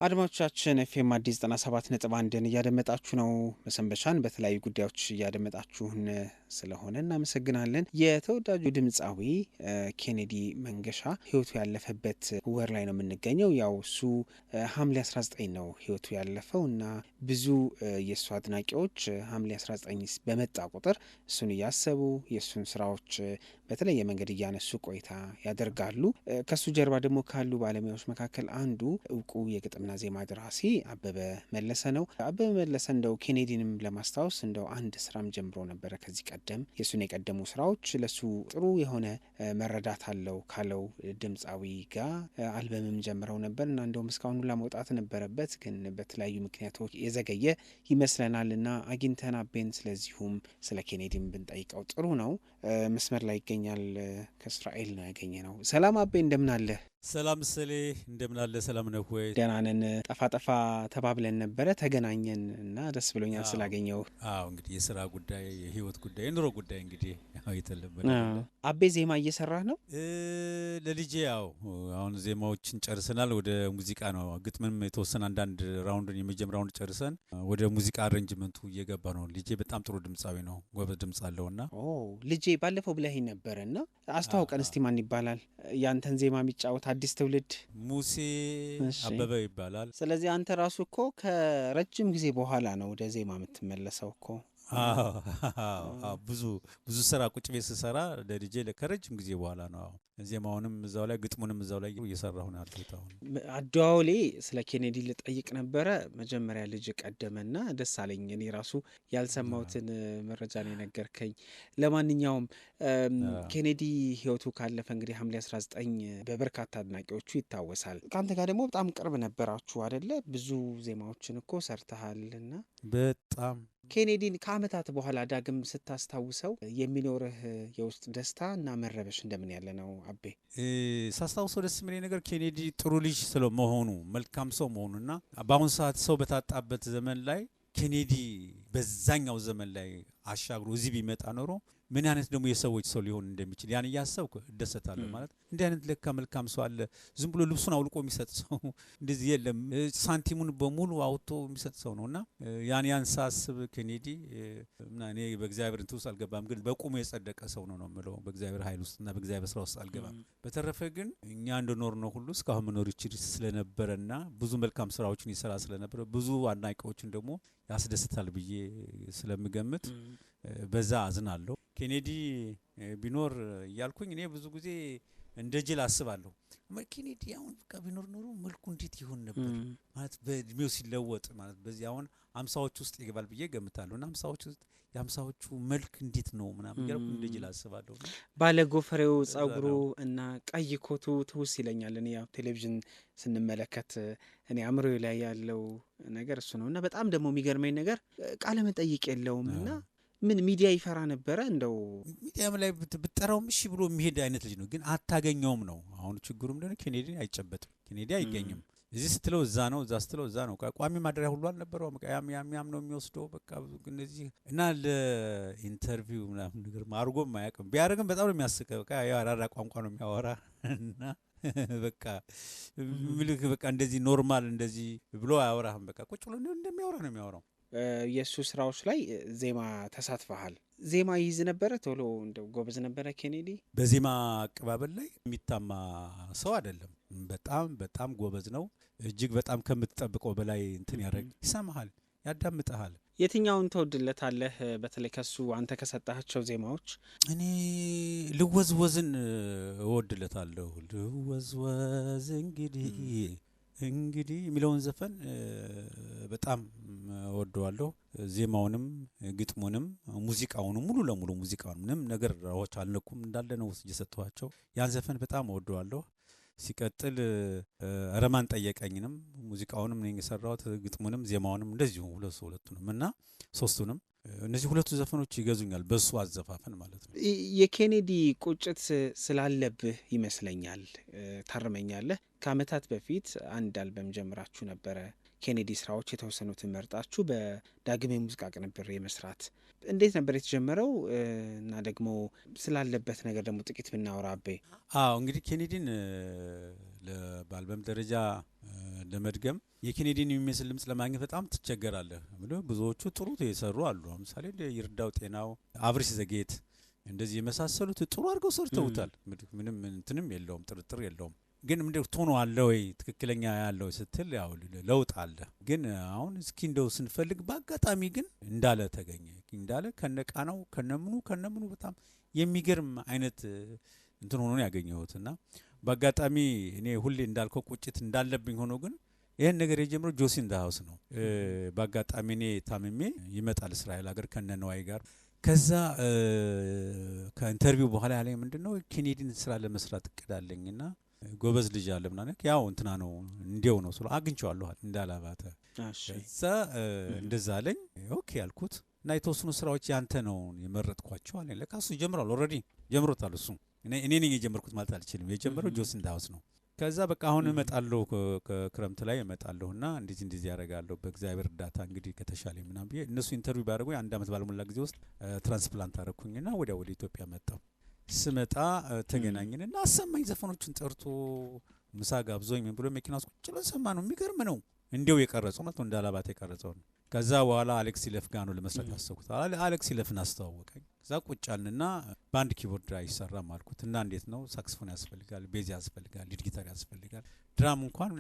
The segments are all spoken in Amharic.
አድማጮቻችን ኤፍኤም አዲስ 97.1ን እያደመጣችሁ ነው። መሰንበቻን በተለያዩ ጉዳዮች እያደመጣችሁን ስለሆነ እናመሰግናለን። የተወዳጁ ድምፃዊ ኬኔዲ መንገሻ ህይወቱ ያለፈበት ወር ላይ ነው የምንገኘው። ያው እሱ ሐምሌ 19 ነው ህይወቱ ያለፈው እና ብዙ የእሱ አድናቂዎች ሐምሌ 19 በመጣ ቁጥር እሱን እያሰቡ የእሱን ስራዎች በተለየ መንገድ እያነሱ ቆይታ ያደርጋሉ። ከሱ ጀርባ ደግሞ ካሉ ባለሙያዎች መካከል አንዱ እውቁ የግጥምና ዜማ ደራሲ አበበ መለሰ ነው። አበበ መለሰ እንደው ኬኔዲንም ለማስታወስ እንደው አንድ ስራም ጀምሮ ነበረ ከዚህ ቀደም የእሱን የቀደሙ ስራዎች ለሱ ጥሩ የሆነ መረዳት አለው ካለው ድምፃዊ ጋር አልበምም ጀምረው ነበር እና እንደውም እስካሁን ሁላ መውጣት ነበረበት፣ ግን በተለያዩ ምክንያቶች የዘገየ ይመስለናል እና አግኝተን አቤን ስለዚሁም ስለ ኬኔዲም ብንጠይቀው ጥሩ ነው። መስመር ላይ ይገኛል። ከእስራኤል ነው ያገኘ ነው። ሰላም አቤ፣ እንደምን አለ? ሰላም ሰሌ፣ እንደምን አለ? ሰላም ነው ወይ? ደህና ነን። ጠፋ ጠፋ ተባብለን ነበረ፣ ተገናኘን እና ደስ ብሎኛል ስላገኘው። አዎ እንግዲህ የስራ ጉዳይ፣ የህይወት ጉዳይ፣ የኑሮ ጉዳይ እንግዲህ የተለመደ። አቤ ዜማ እየሰራህ ነው? ለልጄ ያው አሁን ዜማዎችን ጨርሰናል። ወደ ሙዚቃ ነው። ግጥምም የተወሰነ አንዳንድ ራውንድን የመጀመሪያ ራውንድ ጨርሰን ወደ ሙዚቃ አሬንጅመንቱ እየገባ ነው። ልጄ በጣም ጥሩ ድምፃዊ ነው፣ ጎበዝ ድምፅ አለውና። ልጄ ባለፈው ብለኸኝ ነበረ እና አስተዋውቀን እስቲ ማን ይባላል ያንተን ዜማ የሚጫወት አዲስ ትውልድ? ሙሴ አበበ ይባላል። ስለዚህ አንተ ራሱ እኮ ከረጅም ጊዜ በኋላ ነው ወደ ዜማ የምትመለሰው እኮ። ብዙ ስራ ቁጭ ቤት ስሰራ ለልጄ ከረጅም ጊዜ በኋላ ነው። ዜማውንም እዛው ላይ ግጥሙንም እዛው ላይ እየሰራሁ ነው ያለሁት። አሁን አደዋውሌ ስለ ኬኔዲ ልጠይቅ ነበረ። መጀመሪያ ልጅ ቀደመና ደስ አለኝ። እኔ ራሱ ያልሰማሁትን መረጃ ነው የነገርከኝ። ለማንኛውም ኬኔዲ ህይወቱ ካለፈ እንግዲህ ሐምሌ 19 በበርካታ አድናቂዎቹ ይታወሳል። ከአንተ ጋር ደግሞ በጣም ቅርብ ነበራችሁ አደለ? ብዙ ዜማዎችን እኮ ሰርተሃል እና በጣም ኬኔዲን ከዓመታት በኋላ ዳግም ስታስታውሰው የሚኖርህ የውስጥ ደስታ እና መረበሽ እንደምን ያለ ነው አቤ? ሳስታውሰው ደስ የሚለኝ ነገር ኬኔዲ ጥሩ ልጅ ስለመሆኑ፣ መልካም ሰው መሆኑና በአሁኑ ሰዓት ሰው በታጣበት ዘመን ላይ ኬኔዲ በዛኛው ዘመን ላይ አሻግሮ እዚህ ቢመጣ ኖሮ ምን አይነት ደግሞ የሰዎች ሰው ሊሆን እንደሚችል ያን እያሰብኩ እደሰታለሁ። ማለት እንዲህ አይነት ለካ መልካም ሰው አለ። ዝም ብሎ ልብሱን አውልቆ የሚሰጥ ሰው እንደዚህ የለም። ሳንቲሙን በሙሉ አውጥቶ የሚሰጥ ሰው ነው እና ያን ሳስብ ኬኔዲ እኔ በእግዚአብሔር እንትን ውስጥ አልገባም፣ ግን በቁሙ የጸደቀ ሰው ነው የምለው። በእግዚአብሔር ኃይል ውስጥና በእግዚአብሔር ስራ ውስጥ አልገባም። በተረፈ ግን እኛ እንደኖር ነው ሁሉ እስካሁን መኖር ይችል ስለነበረና ብዙ መልካም ስራዎችን ይሰራ ስለነበረ ብዙ አድናቂዎችን ደግሞ ያስደስታል ብዬ ስለምገምት በዛ አዝናለሁ። ኬኔዲ ቢኖር እያልኩኝ እኔ ብዙ ጊዜ እንደ ጅል አስባለሁ። ኬኔዲ አሁን ቢኖር ኖሮ መልኩ እንዴት ይሆን ነበር ማለት በእድሜው ሲለወጥ ማለት በዚህ አሁን 50ዎች ውስጥ ይገባል ብዬ ገምታለሁ እና 50ዎች ውስጥ የ50ዎቹ መልክ እንዴት ነው ምናምን እያልኩ እንደ ጅል አስባለሁ። ባለ ጎፈሬው ጸጉሩ እና ቀይ ኮቱ ትውስ ይለኛል። እኔ ያው ቴሌቪዥን ስንመለከት እኔ አእምሮዬ ላይ ያለው ነገር እሱ ነው እና በጣም ደግሞ የሚገርመኝ ነገር ቃለ መጠይቅ የለውም እና ምን ሚዲያ ይፈራ ነበረ። እንደው ሚዲያም ላይ ብጠራውም እሺ ብሎ የሚሄድ አይነት ልጅ ነው፣ ግን አታገኘውም ነው አሁን ችግሩ። ምንድነው? ኬኔዲ አይጨበጥም። ኬኔዲ አይገኝም። እዚህ ስትለው እዛ ነው፣ እዛ ስትለው እዛ ነው። ቋሚ ማደሪያ ሁሉ አልነበረውም። ያም ነው የሚወስደው። በቃ እነዚህ እና ለኢንተርቪው ምናምን ነገር አድርጎም አያውቅም። ቢያደርግም በጣም ነው የሚያስቀው። በቃ የአራዳ ቋንቋ ነው የሚያወራ እና በቃ ምልክ በቃ እንደዚህ ኖርማል እንደዚህ ብሎ አያወራህም። በቃ ቁጭ ብሎ እንደሚያወራ ነው የሚያወራው። የእሱ ስራዎች ላይ ዜማ ተሳትፈሃል። ዜማ ይይዝ ነበረ? ቶሎ እንደው ጎበዝ ነበረ ኬኔዲ? በዜማ አቀባበል ላይ የሚታማ ሰው አይደለም። በጣም በጣም ጎበዝ ነው። እጅግ በጣም ከምትጠብቀው በላይ እንትን ያደርግ፣ ይሰማሃል፣ ያዳምጠሃል። የትኛውን ተወድለታለህ? በተለይ ከሱ አንተ ከሰጣቸው ዜማዎች? እኔ ልወዝወዝን እወድለታለሁ። ልወዝወዝ እንግዲህ የሚለውን ዘፈን በጣም እወደዋለሁ። ዜማውንም ግጥሙንም ሙዚቃውንም ሙሉ ለሙሉ ሙዚቃውን ምንም ነገር ራዎች አልነኩም እንዳለ ነው እየሰጠኋቸው። ያን ዘፈን በጣም እወደዋለሁ። ሲቀጥል ረማን ጠየቀኝንም ሙዚቃውንም ነኝ የሰራሁት፣ ግጥሙንም ዜማውንም እንደዚሁ ሁለቱንም እና ሶስቱንም እነዚህ ሁለቱ ዘፈኖች ይገዙኛል፣ በሱ አዘፋፈን ማለት ነው። የኬኔዲ ቁጭት ስላለብህ ይመስለኛል፣ ታርመኛለህ። ከዓመታት በፊት አንድ አልበም ጀምራችሁ ነበረ። ኬኔዲ ስራዎች የተወሰኑትን መርጣችሁ በዳግም የሙዚቃ ቅንብር የመስራት እንዴት ነበር የተጀመረው? እና ደግሞ ስላለበት ነገር ደግሞ ጥቂት ብናወራ አቤ። እንግዲህ ኬኔዲን በአልበም ደረጃ ለመድገም የኬኔዲን የሚመስል ድምጽ ለማግኘት በጣም ትቸገራለህ። ብዙዎቹ ጥሩ የሰሩ አሉ። ለምሳሌ ይርዳው ጤናው፣ አብርሽ ዘጌት እንደዚህ የመሳሰሉት ጥሩ አድርገው ሰርተውታል። ምንም እንትንም የለውም ጥርጥር የለውም። ግን ምንድነው ቶኖ አለ ወይ ትክክለኛ ያለው ስትል ያው ለውጥ አለ። ግን አሁን እስኪ እንደው ስንፈልግ በአጋጣሚ ግን እንዳለ ተገኘ። እንዳለ ከነቃናው ከነምኑ በጣም የሚገርም አይነት እንትን ሆኖ ያገኘሁትና በአጋጣሚ እኔ ሁሌ እንዳልከው ቁጭት እንዳለብኝ ሆኖ ግን ይህን ነገር የጀመረው ጆሲ ኢን ዘ ሃውስ ነው። በአጋጣሚ እኔ ታምሜ ይመጣል እስራኤል ሀገር ከነነዋይ ጋር ከዛ ከኢንተርቪው በኋላ ያለኝ ምንድነው ኬኔዲን ስራ ለመስራት እቅዳለኝና ጎበዝ ልጅ አለ ምናምን ያው እንትና ነው እንዲው ነው ስለ አግኝቼዋለሁ እንዳላባተ ከዛ እንደዛ አለኝ። ኦኬ አልኩት እና የተወሰኑ ስራዎች ያንተ ነው የመረጥኳቸው አለኝ። ለካ እሱ ጀምሯል፣ ኦልሬዲ ጀምሮታል። እሱ እኔ ነኝ የጀመርኩት ማለት አልችልም። የጀመረው ጆሲ ኢን ዘ ሃውስ ነው። ከዛ በቃ አሁን እመጣለሁ ከክረምት ላይ እመጣለሁና እንደዚህ ያደርጋለሁ በእግዚአብሔር እርዳታ እንግዲህ ከተሻለ ምናምን ብዬ እነሱ ኢንተርቪው ባደረጉኝ 1 አመት ባልሞላ ጊዜ ውስጥ ትራንስፕላንት አደረኩኝና ወደ ኢትዮጵያ መጣሁ። ስመጣ ተገናኘንና አሰማኝ ዘፈኖችን ጠርቶ ምሳ ጋብዞኝ ምን ብሎ መኪና ውስጥ ቁጭ ብለን ሰማ ነው። የሚገርም ነው። እንዲው የቀረጸው ማለት እንዳላባት የቀረጸው ነው። ከዛ በኋላ አሌክስ ኢለፍ ጋር ነው ለመስራት ያሰብኩት። አሌክስ ኢለፍን አስተዋወቀኝ። ከዛ ቁጭ አልንና ባንድ ኪቦርድ አይሰራም አልኩት እና እንዴት ነው ሳክስፎን ያስፈልጋል፣ ቤዝ ያስፈልጋል፣ ሊድ ጊታር ያስፈልጋል። ድራም እንኳን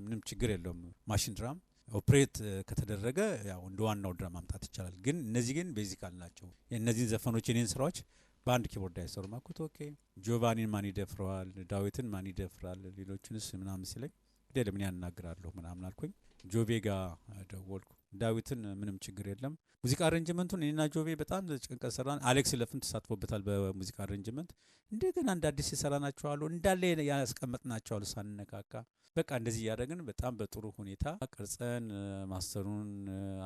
ምንም ችግር የለውም ማሽን ድራም ኦፕሬት ከተደረገ ያው እንደ ዋናው ድራም ማምጣት ይቻላል። ግን እነዚህ ግን ቤዚካል ናቸው። የእነዚህን ዘፈኖች የኔን ስራዎች በአንድ ኪቦርድ አይሰሩም አልኩት። ኦኬ ጆቫኒን ማን ይደፍረዋል፣ ዳዊትን ማን ይደፍራል፣ ሌሎችንስ ምናምን ሲለኝ ለምን ያናግራለሁ ምናምን አልኩኝ። ጆቤ ጋር ደወልኩ። ዳዊትን ምንም ችግር የለም ሙዚቃ አሬንጅመንቱን እኔና ጆቤ በጣም ጭንቀት ሰራን። አሌክስ ኢለፍም ተሳትፎበታል በሙዚቃ አሬንጅመንት። እንደገና እንደ አዲስ የሰራናቸው አሉ እንዳለ ያስቀመጥናቸው አሉ ሳንነካካ። በቃ እንደዚህ እያደረግን በጣም በጥሩ ሁኔታ ቀርጸን ማስተሩን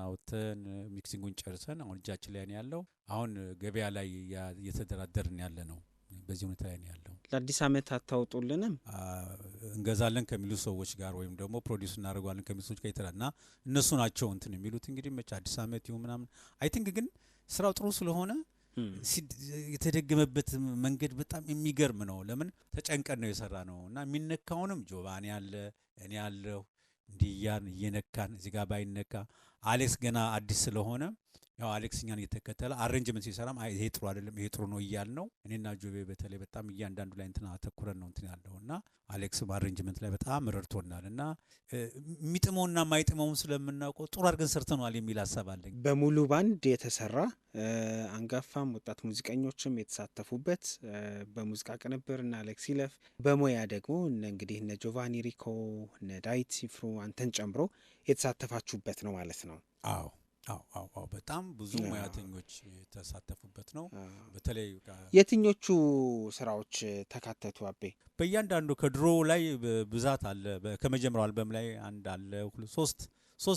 አውጥተን ሚክሲንጉን ጨርሰን አሁን እጃችን ላይ ነው ያለው። አሁን ገበያ ላይ እየተደራደርን ያለ ነው። በዚህ ሁኔታ ላይ ነው ያለው። ለአዲስ አመት አታውጡልንም? እንገዛለን ከሚሉ ሰዎች ጋር ወይም ደግሞ ፕሮዲዩስ እናደርጋለን ከሚሉ ሰዎች ጋር ይተላልና እነሱ ናቸው እንትን የሚሉት እንግዲህ መቼ አዲስ አመት ይሁን ምናምን አይ ቲንክ ግን ስራው ጥሩ ስለሆነ የተደገመበት መንገድ በጣም የሚገርም ነው። ለምን ተጨንቀን ነው የሰራ ነው እና የሚነካውንም ጆቫኒ አለ እኔ ያለሁ እንዲያን እየነካን እዚህ ጋር ባይነካ አሌክስ ገና አዲስ ስለሆነ ያው አሌክስ እኛን እየተከተለ አሬንጅመንት ሲሰራም ይሄ ጥሩ አይደለም ይሄ ጥሩ ነው እያል ነው። እኔና ጆቤ በተለይ በጣም እያንዳንዱ ላይ እንትና አተኩረን ነው እንትን ያለውና አሌክስም አሬንጅመንት ላይ በጣም ረድቶናልና የሚጥመውና የማይጥመውን ስለምናውቀው ጥሩ አድርገን ሰርተናል የሚል ሀሳብ አለኝ። በሙሉ ባንድ የተሰራ አንጋፋም ወጣት ሙዚቀኞችም የተሳተፉበት በሙዚቃ ቅንብር እና አሌክስ ኢለፍ በሙያ ደግሞ እንግዲህ እነ ጆቫኒ ሪኮ እነ ዳዊት ሲፍሩ አንተን ጨምሮ የተሳተፋችሁበት ነው ማለት ነው። አዎ በጣም ብዙ ሙያተኞች የተሳተፉበት ነው። በተለይ የትኞቹ ስራዎች ተካተቱ አቤ? በእያንዳንዱ ከድሮ ላይ ብዛት አለ። ከመጀመሪያው አልበም ላይ አንድ አለ ሶስት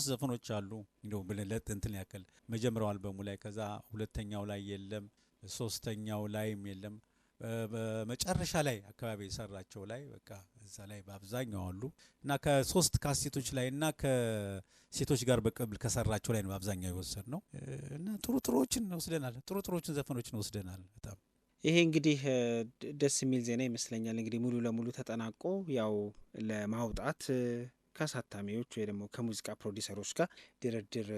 ዘፈኖች አሉ እንደው ብለለት እንትን ያከል መጀመሪያው አልበሙ ላይ ከዛ ሁለተኛው ላይ የለም፣ ሶስተኛው ላይም የለም። በመጨረሻ ላይ አካባቢ የሰራቸው ላይ በቃ እዛ ላይ በአብዛኛው አሉ እና ከሶስት ካሴቶች ላይ እና ከሴቶች ጋር በቅብል ከሰራቸው ላይ ነው በአብዛኛው የወሰድ ነው እና ጥሩዎችን ወስደናል። ጥሩዎችን ዘፈኖችን ወስደናል። በጣም ይሄ እንግዲህ ደስ የሚል ዜና ይመስለኛል። እንግዲህ ሙሉ ለሙሉ ተጠናቆ ያው ለማውጣት ከአሳታሚዎች ወይ ደግሞ ከሙዚቃ ፕሮዲሰሮች ጋር ድርድር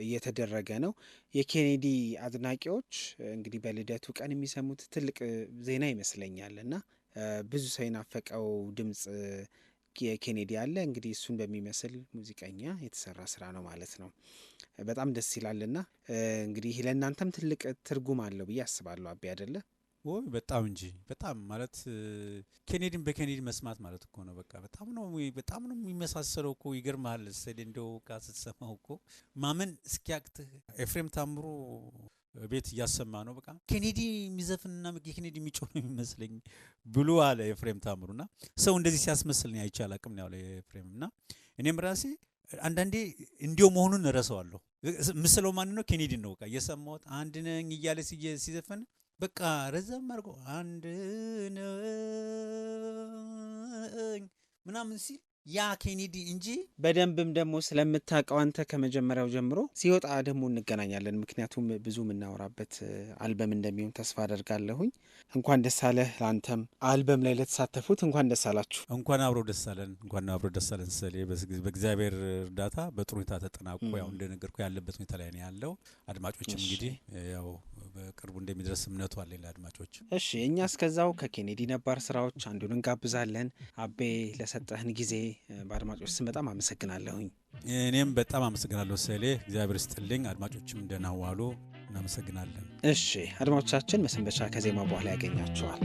እየተደረገ ነው። የኬኔዲ አድናቂዎች እንግዲህ በልደቱ ቀን የሚሰሙት ትልቅ ዜና ይመስለኛል እና ብዙ ሰው የናፈቀው ድምፅ የኬኔዲ አለ። እንግዲህ እሱን በሚመስል ሙዚቀኛ የተሰራ ስራ ነው ማለት ነው። በጣም ደስ ይላልና እንግዲህ ለእናንተም ትልቅ ትርጉም አለው ብዬ አስባለሁ። አቤ አይደለ? ወይ በጣም እንጂ በጣም ማለት ኬኔዲን በኬኔዲ መስማት ማለት እኮ ነው። በቃ በጣም ነው የሚመሳሰለው እኮ ይገርማል። እንደው ስትሰማው እኮ ማመን እስኪያቅትህ ኤፍሬም ታምሩ ቤት እያሰማ ነው በቃ ኬኔዲ የሚዘፍንና ኬኔዲ የሚጮህ ነው የሚመስለኝ ብሎ አለ ኤፍሬም ታምሩና ሰው እንደዚህ ሲያስመስል ነው አይቻል አቅም ነው ያለ ኤፍሬም እና እኔም ራሴ አንዳንዴ እንዲው መሆኑን እረሳዋለሁ። ምስለው ማን ነው ኬኔዲን ነው በቃ እየሰማሁት አንድ ነኝ እያለ ሲዘፍን በቃ ረዘም አድርጎ አንድ ነኝ ምናምን ሲል ያ ኬኔዲ እንጂ በደንብም ደግሞ ስለምታውቀው አንተ ከመጀመሪያው ጀምሮ ሲወጣ ደግሞ እንገናኛለን። ምክንያቱም ብዙ የምናወራበት አልበም እንደሚሆን ተስፋ አደርጋለሁኝ። እንኳን ደስ አለህ። ለአንተም አልበም ላይ ለተሳተፉት እንኳን ደስ አላችሁ። እንኳን አብሮ ደስ አለን። እንኳን አብሮ ደስ አለን። ሰሌ በእግዚአብሔር እርዳታ በጥሩ ሁኔታ ተጠናቆ ያው እንደነገርኩ ያለበት ሁኔታ ላይ ነው ያለው። አድማጮችም እንግዲህ ያው በቅርቡ እንደሚደርስ እምነቱ አለኝ ለአድማጮች። እሺ እኛ እስከዛው ከኬኔዲ ነባር ስራዎች አንዱን እንጋብዛለን። አቤ ለሰጠህን ጊዜ በአድማጮች ስም በጣም አመሰግናለሁኝ። እኔም በጣም አመሰግናለሁ ሰሌ፣ እግዚአብሔር ይስጥልኝ። አድማጮችም እንደናዋሉ እናመሰግናለን። እሺ አድማጮቻችን፣ መሰንበቻ ከዜማ በኋላ ያገኛቸዋል።